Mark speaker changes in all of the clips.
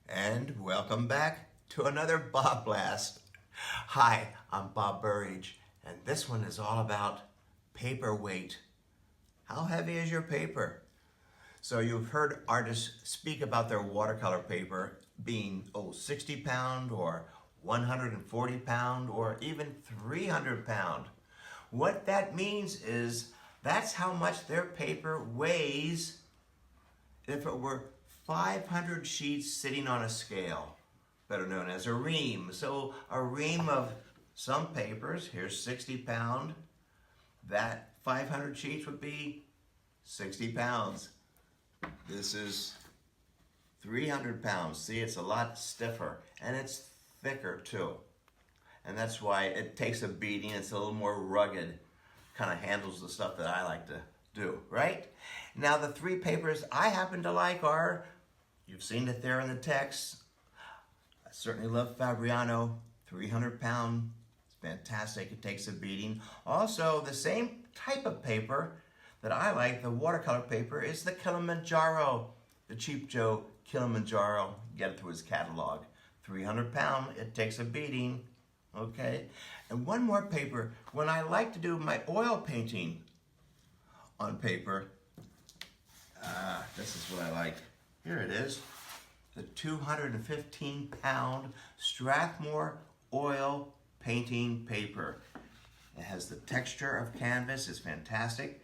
Speaker 1: And welcome back to another BobBlast. Hi, I'm Bob Burridge, and this one is all about paper weight. How heavy is your paper? So you've heard artists speak about their watercolor paper being 60 pound or 140 pound or even 300 pound. What that means is that's how much their paper weighs if it were 500 sheets sitting on a scale, better known as a ream. So a ream of some papers, here's 60 pound, that 500 sheets would be 60 pounds. This is 300 pounds. See, it's a lot stiffer and it's thicker too. And that's why it takes a beating. It's a little more rugged, kind of handles the stuff that I like to do, right? Now the three papers I happen to like are, you've seen it there in the text. I certainly love Fabriano, 300 pound. It's fantastic, it takes a beating. Also, the same type of paper that I like, the watercolor paper, is the Kilimanjaro, the Cheap Joe Kilimanjaro. Get it through his catalog. 300 pound, it takes a beating, okay? And one more paper, when I like to do my oil painting on paper, this is what I like. Here it is, the 215 pound Strathmore oil painting paper. It has the texture of canvas, it's fantastic.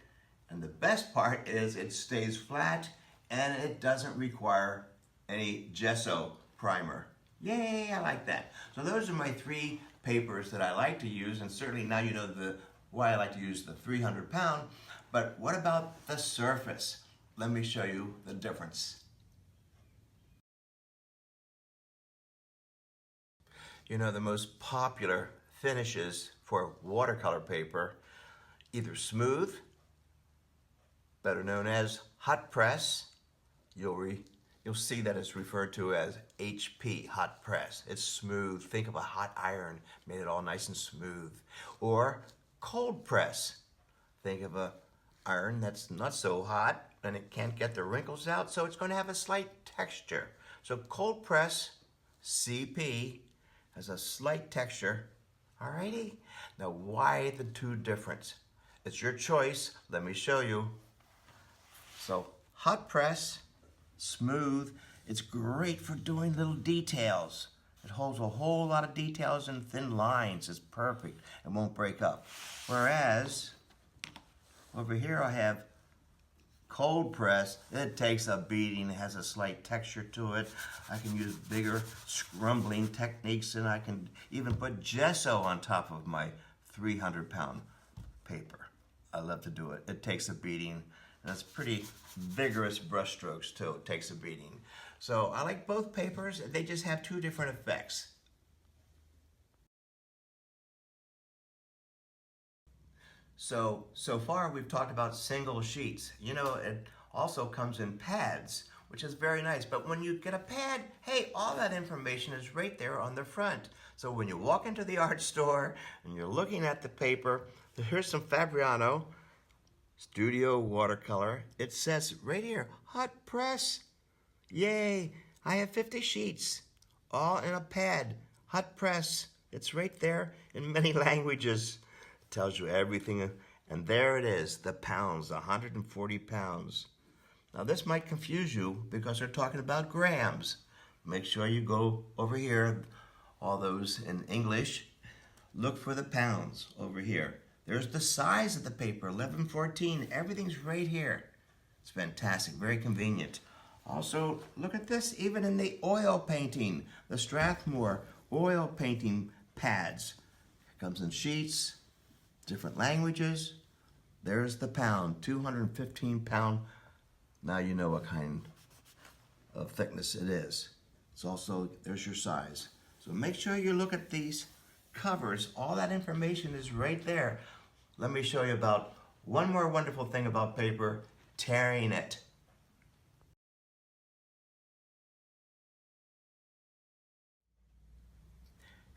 Speaker 1: And the best part is it stays flat and it doesn't require any gesso primer. Yay, I like that. So those are my three papers that I like to use, and certainly now you know why I like to use the 300 pound. But what about the surface? Let me show you the difference. You know, the most popular finishes for watercolor paper, either smooth, better known as hot press. You'll see that it's referred to as HP, hot press. It's smooth. Think of a hot iron, made it all nice and smooth. Or cold press. Think of a iron that's not so hot and it can't get the wrinkles out, so it's going to have a slight texture. So cold press, CP, has a slight texture. Alrighty? Now why the two difference? It's your choice. Let me show you. So hot press, smooth. It's great for doing little details. It holds a whole lot of details in thin lines. It's perfect. It won't break up. Whereas over here I have cold press. It takes a beating, it has a slight texture to it. I can use bigger scrumbling techniques, and I can even put gesso on top of my 300 pound paper. I love to do it. It takes a beating, and it's pretty vigorous brush strokes too. It takes a beating. So I like both papers. They just have two different effects. So far we've talked about single sheets. You know, it also comes in pads, which is very nice. But when you get a pad, hey, all that information is right there on the front. So when you walk into the art store and you're looking at the paper, here's some Fabriano Studio Watercolor. It says right here, hot press. Yay, I have 50 sheets, all in a pad, hot press. It's right there in many languages. Tells you everything, and there it is, the pounds, 140 pounds. Now this might confuse you because they're talking about grams. Make sure you go over here, all those in English, look for the pounds over here. There's the size of the paper, 1114, everything's right here. It's fantastic, very convenient. Also, look at this, even in the oil painting, the Strathmore oil painting pads. It comes in sheets, different languages. There's the pound, 215 pound. Now you know what kind of thickness it is. It's also, there's your size. So make sure you look at these covers. All that information is right there. Let me show you about one more wonderful thing about paper, tearing it.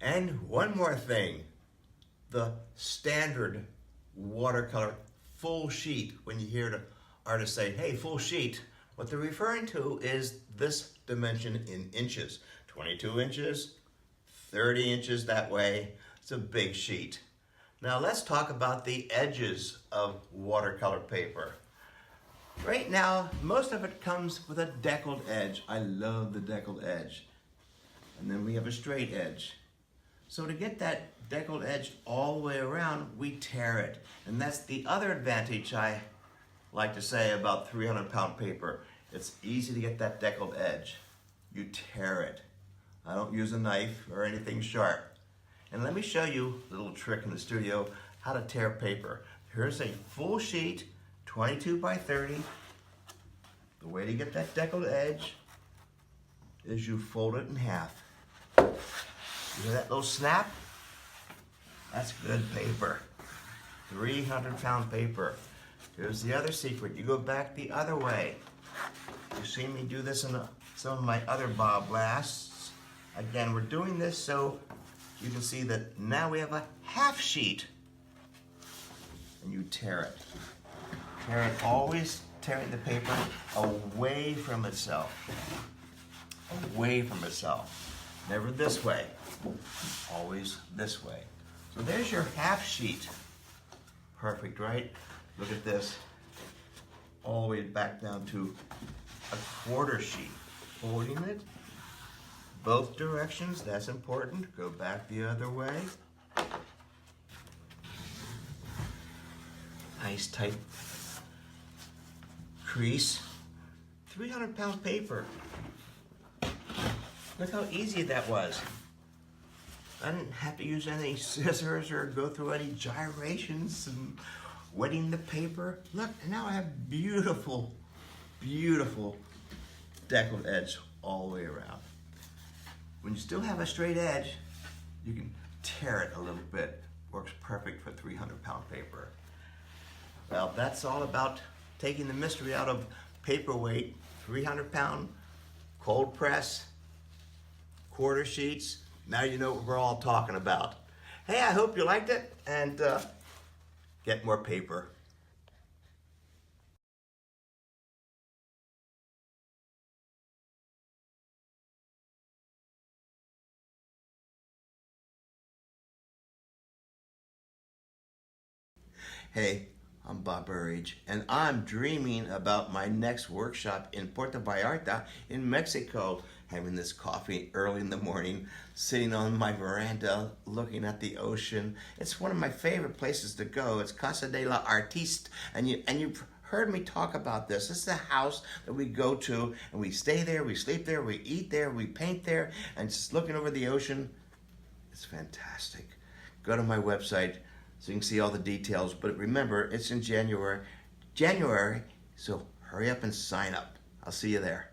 Speaker 1: And one more thing, the standard watercolor full sheet. When you hear the artist say, hey, full sheet, What they're referring to is this dimension in inches. 22 inches, 30 inches that way. It's a big sheet. Now let's talk about the edges of watercolor paper. Right now, most of it comes with a deckled edge. I love the deckled edge. And then we have a straight edge. So to get that deckled edge all the way around, we tear it. And that's the other advantage I like to say about 300-pound paper. It's easy to get that deckled edge. You tear it. I don't use a knife or anything sharp. And let me show you a little trick in the studio how to tear paper. Here's a full sheet, 22 by 30. The way to get that deckled edge is you fold it in half. You hear that little snap? That's good paper. 300-pound paper. Here's the other secret. You go back the other way. You've seen me do this in some of my other BobBlasts. Again, we're doing this so you can see that now we have a half sheet. And you tear it. Tear it, always tearing the paper away from itself. Away from itself. Never this way. Always this way. So there's your half sheet. Perfect, right? Look at this. All the way back down to a quarter sheet. Folding it both directions, that's important. Go back the other way. Nice tight crease. 300-pound paper. Look how easy that was. I didn't have to use any scissors or go through any gyrations and wetting the paper. Look, now I have beautiful, beautiful deckled edge all the way around. When you still have a straight edge, you can tear it a little bit. Works perfect for 300-pound paper. Well, that's all about taking the mystery out of paperweight, 300-pound, cold press, quarter sheets. Now you know what we're all talking about. Hey, I hope you liked it, and get more paper. Hey, I'm Bob Burridge, and I'm dreaming about my next workshop in Puerto Vallarta in Mexico, having this coffee early in the morning, sitting on my veranda, looking at the ocean. It's one of my favorite places to go. It's Casa de la Artiste, and you've heard me talk about this. This is a house that we go to, and we stay there, we sleep there, we eat there, we paint there, and just looking over the ocean. It's fantastic. Go to my website so you can see all the details. But remember, it's in January, so hurry up and sign up. I'll see you there.